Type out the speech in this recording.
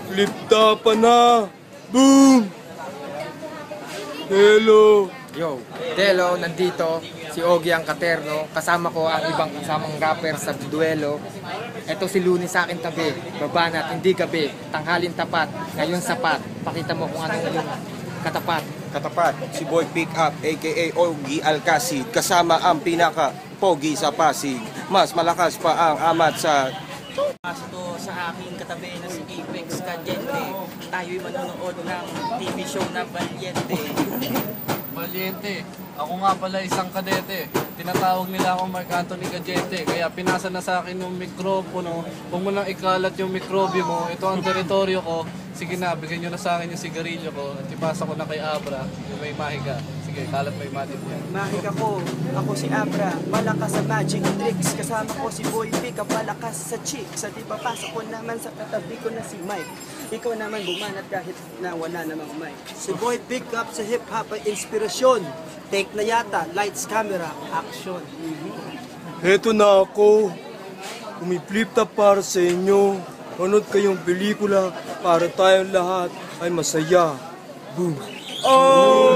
Flip tapa na! Boom! Hello! Yo, Telo, nandito si Ogie ang Katerno. Kasama ko ang ibang kasamang rapper sa duelo. Ito si Luni sa akin tabi. Babanat, hindi gabi. Tanghalin tapat, ngayon sapat. Pakita mo kung anong yung katapat. Katapat, si Boy Pick Up aka Ogie Alcacid. Kasama ang pinaka pogi sa Pasig. Mas malakas pa ang amat sa Pasto sa aking katabi na si Apex Cadiente. Tayo'y manonood ng TV show na Valiente. Valiente, ako nga pala isang kadete. Tinatawag nila akong Mark Anthony Cadiente. Kaya pinasa na sa akin yung mikropono. Huwag mo nang ikalat yung mikrobyo mo. Ito ang teritoryo ko. Sige na, bigyan nyo na sa akin yung sigarilyo ko. At ipasa ko na kay Abra. Yung may mahiga. Sige, kalat may matip yan. Mahig ako si Abra, malakas sa magic tricks. Kasama ko si Boy Pick Up, malakas sa chicks. At ipapasok ko naman sa katabi ko na si Mike. Ikaw naman bumanat kahit na wala namang mic. Si Boy Pick Up sa hip-hop ay inspirasyon. Take na yata, lights, camera, action. Heto na ako. Umiflip top para sa inyo. Manood kayong pelikula para tayong lahat ay masaya. Boom! Oh!